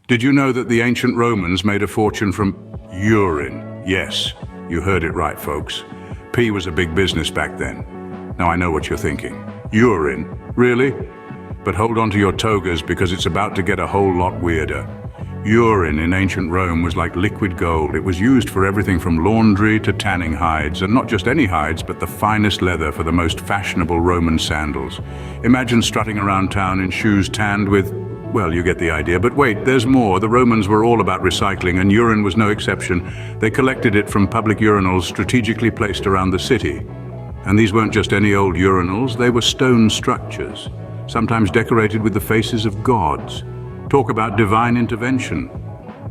Did you know that the ancient Romans made a fortune from urine? Yes, you heard it right, folks. Pee was a big business back then. Now I know what you're thinking. Urine? Really? But hold on to your togas because it's about to get a whole lot weirder. Urine in ancient Rome was like liquid gold. It was used for everything from laundry to tanning hides, and not just any hides, but the finest leather for the most fashionable Roman sandals. Imagine strutting around town in shoes tanned with, well, you get the idea. But wait, there's more. The Romans were all about recycling, and urine was no exception. They collected it from public urinals strategically placed around the city. And these weren't just any old urinals, they were stone structures, sometimes decorated with the faces of gods. Talk about divine intervention.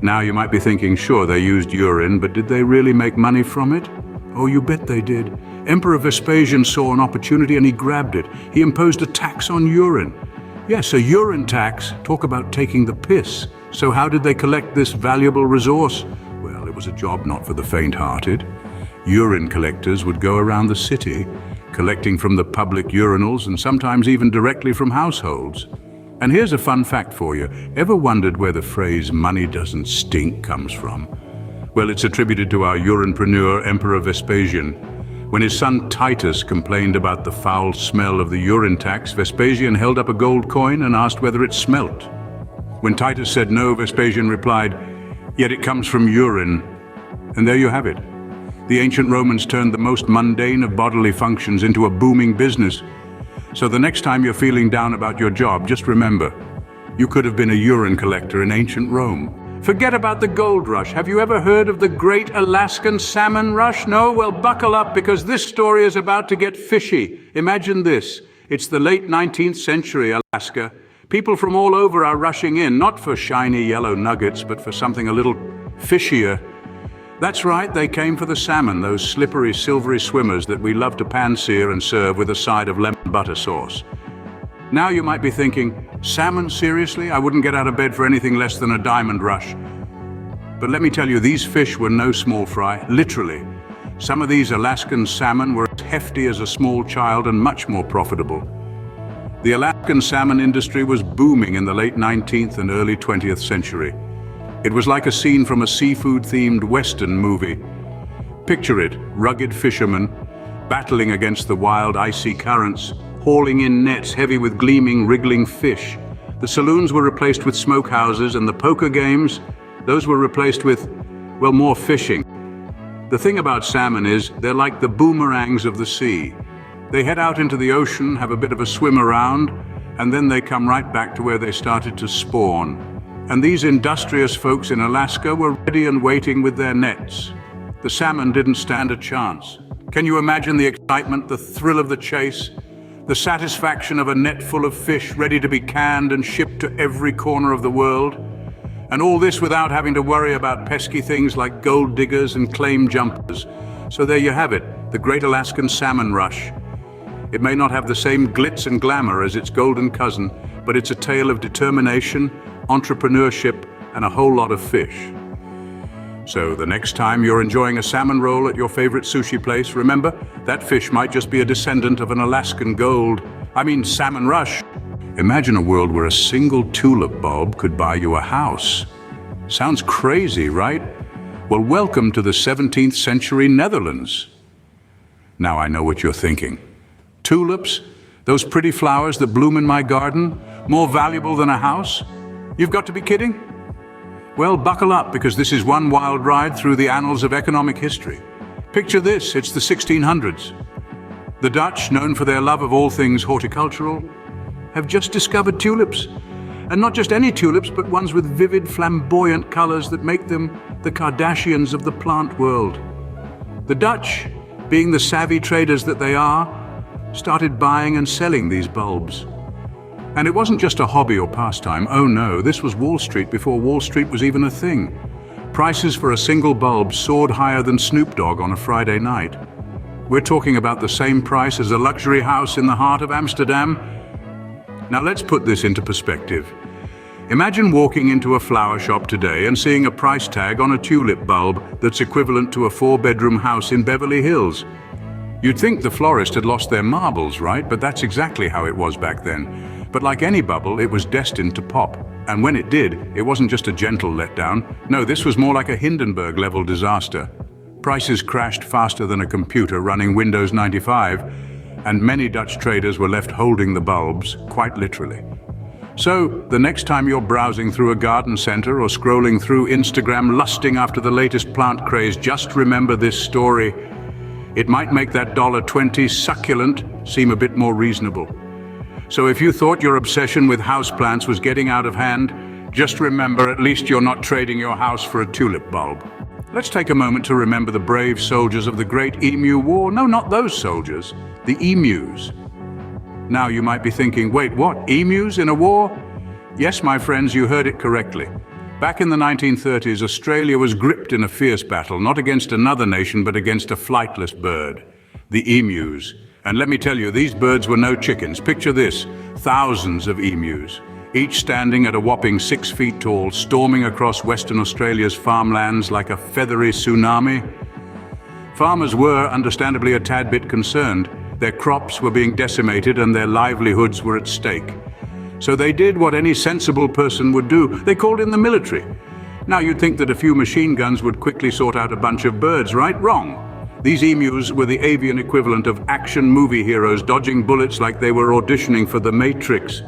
Now you might be thinking, sure, they used urine, but did they really make money from it? Oh, you bet they did. Emperor Vespasian saw an opportunity and he grabbed it. He imposed a tax on urine. Yes, a urine tax. Talk about taking the piss. So how did they collect this valuable resource? Well, it was a job not for the faint-hearted. Urine collectors would go around the city, collecting from the public urinals and sometimes even directly from households. And here's a fun fact for you. Ever wondered where the phrase "money doesn't stink" comes from? Well, it's attributed to our urinepreneur, Emperor Vespasian. When his son Titus complained about the foul smell of the urine tax, Vespasian held up a gold coin and asked whether it smelt. When Titus said no, Vespasian replied, "Yet it comes from urine." And there you have it. The ancient Romans turned the most mundane of bodily functions into a booming business. So the next time you're feeling down about your job, just remember, you could have been a urine collector in ancient Rome. Forget about the gold rush. Have you ever heard of the great Alaskan salmon rush? No? Well, buckle up because this story is about to get fishy. Imagine this. It's the late 19th century, Alaska. People from all over are rushing in, not for shiny yellow nuggets, but for something a little fishier. That's right, they came for the salmon, those slippery, silvery swimmers that we love to pan-sear and serve with a side of lemon butter sauce. Now you might be thinking, salmon, seriously? I wouldn't get out of bed for anything less than a diamond rush. But let me tell you, these fish were no small fry, literally. Some of these Alaskan salmon were as hefty as a small child and much more profitable. The Alaskan salmon industry was booming in the late 19th and early 20th century. It was like a scene from a seafood-themed Western movie. Picture it, rugged fishermen, battling against the wild, icy currents, hauling in nets heavy with gleaming, wriggling fish. The saloons were replaced with smokehouses, and the poker games, those were replaced with, well, more fishing. The thing about salmon is, they're like the boomerangs of the sea. They head out into the ocean, have a bit of a swim around, and then they come right back to where they started to spawn. And these industrious folks in Alaska were ready and waiting with their nets. The salmon didn't stand a chance. Can you imagine the excitement, the thrill of the chase? The satisfaction of a net full of fish ready to be canned and shipped to every corner of the world? And all this without having to worry about pesky things like gold diggers and claim jumpers. So there you have it, the Great Alaskan Salmon Rush. It may not have the same glitz and glamour as its golden cousin, but it's a tale of determination, entrepreneurship, and a whole lot of fish. So the next time you're enjoying a salmon roll at your favorite sushi place, remember, that fish might just be a descendant of an Alaskan salmon rush. Imagine a world where a single tulip bulb could buy you a house. Sounds crazy, right? Well, welcome to the 17th century Netherlands. Now I know what you're thinking. Tulips? Those pretty flowers that bloom in my garden? More valuable than a house? You've got to be kidding? Well, buckle up because this is one wild ride through the annals of economic history. Picture this, it's the 1600s. The Dutch, known for their love of all things horticultural, have just discovered tulips. And not just any tulips, but ones with vivid, flamboyant colors that make them the Kardashians of the plant world. The Dutch, being the savvy traders that they are, started buying and selling these bulbs. And it wasn't just a hobby or pastime. Oh no, this was Wall Street before Wall Street was even a thing. Prices for a single bulb soared higher than Snoop Dogg on a Friday night. We're talking about the same price as a luxury house in the heart of Amsterdam. Now let's put this into perspective. Imagine walking into a flower shop today and seeing a price tag on a tulip bulb that's equivalent to a 4-bedroom house in Beverly Hills. You'd think the florist had lost their marbles, right? But that's exactly how it was back then. But like any bubble, it was destined to pop. And when it did, it wasn't just a gentle letdown. No, this was more like a Hindenburg-level disaster. Prices crashed faster than a computer running Windows 95, and many Dutch traders were left holding the bulbs, quite literally. So, the next time you're browsing through a garden center or scrolling through Instagram lusting after the latest plant craze, just remember this story. It might make that $1.20 succulent seem a bit more reasonable. So if you thought your obsession with houseplants was getting out of hand, just remember at least you're not trading your house for a tulip bulb. Let's take a moment to remember the brave soldiers of the Great Emu War. No, not those soldiers, the emus. Now you might be thinking, wait, what, emus in a war? Yes, my friends, you heard it correctly. Back in the 1930s, Australia was gripped in a fierce battle, not against another nation, but against a flightless bird, the emus. And let me tell you, these birds were no chickens. Picture this, thousands of emus, each standing at a whopping 6 feet tall, storming across Western Australia's farmlands like a feathery tsunami. Farmers were, understandably, a tad bit concerned. Their crops were being decimated and their livelihoods were at stake. So they did what any sensible person would do. They called in the military. Now you'd think that a few machine guns would quickly sort out a bunch of birds, right? Wrong. These emus were the avian equivalent of action movie heroes dodging bullets like they were auditioning for The Matrix.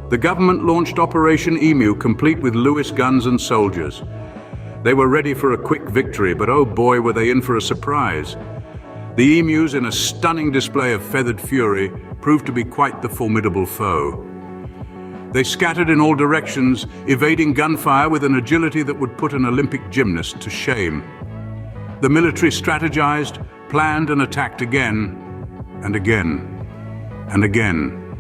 The government launched Operation Emu, complete with Lewis guns and soldiers. They were ready for a quick victory, but oh boy, were they in for a surprise. The emus, in a stunning display of feathered fury, proved to be quite the formidable foe. They scattered in all directions, evading gunfire with an agility that would put an Olympic gymnast to shame. The military strategized, planned, and attacked again, and again, and again.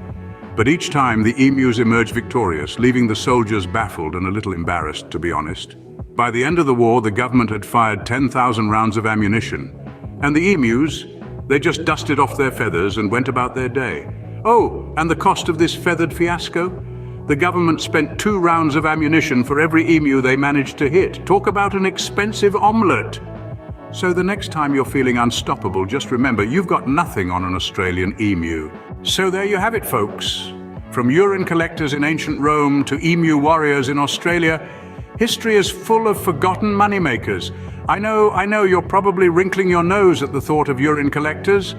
But each time the emus emerged victorious, leaving the soldiers baffled and a little embarrassed, to be honest. By the end of the war, the government had fired 10,000 rounds of ammunition. And the emus, they just dusted off their feathers and went about their day. Oh, and the cost of this feathered fiasco? The government spent 2 rounds of ammunition for every emu they managed to hit. Talk about an expensive omelette. So the next time you're feeling unstoppable, just remember you've got nothing on an Australian emu. So there you have it, folks. From urine collectors in ancient Rome to emu warriors in Australia, history is full of forgotten moneymakers. I know you're probably wrinkling your nose at the thought of urine collectors.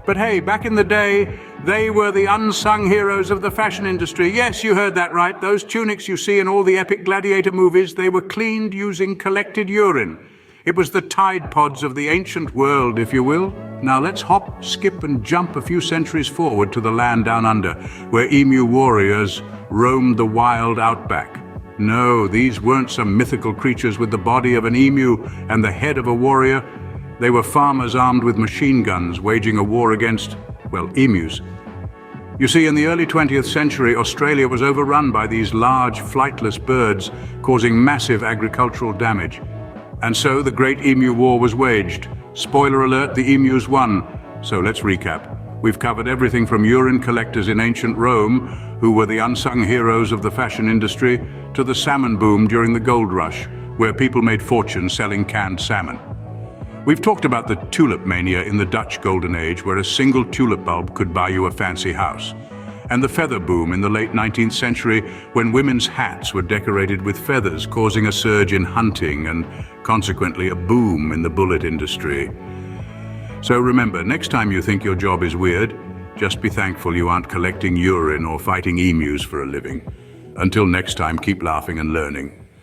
But hey, back in the day, they were the unsung heroes of the fashion industry. Yes, you heard that right. Those tunics you see in all the epic gladiator movies, they were cleaned using collected urine. It was the Tide Pods of the ancient world, if you will. Now let's hop, skip, and jump a few centuries forward to the land down under, where emu warriors roamed the wild outback. No, these weren't some mythical creatures with the body of an emu and the head of a warrior. They were farmers armed with machine guns, waging a war against, well, emus. You see, in the early 20th century, Australia was overrun by these large, flightless birds, causing massive agricultural damage. And so the Great Emu War was waged. Spoiler alert, the emus won. So let's recap. We've covered everything from urine collectors in ancient Rome, who were the unsung heroes of the fashion industry, to the salmon boom during the gold rush, where people made fortunes selling canned salmon. We've talked about the tulip mania in the Dutch Golden Age, where a single tulip bulb could buy you a fancy house. And the feather boom in the late 19th century, when women's hats were decorated with feathers, causing a surge in hunting and consequently a boom in the bullet industry. So remember, next time you think your job is weird, just be thankful you aren't collecting urine or fighting emus for a living. Until next time, keep laughing and learning.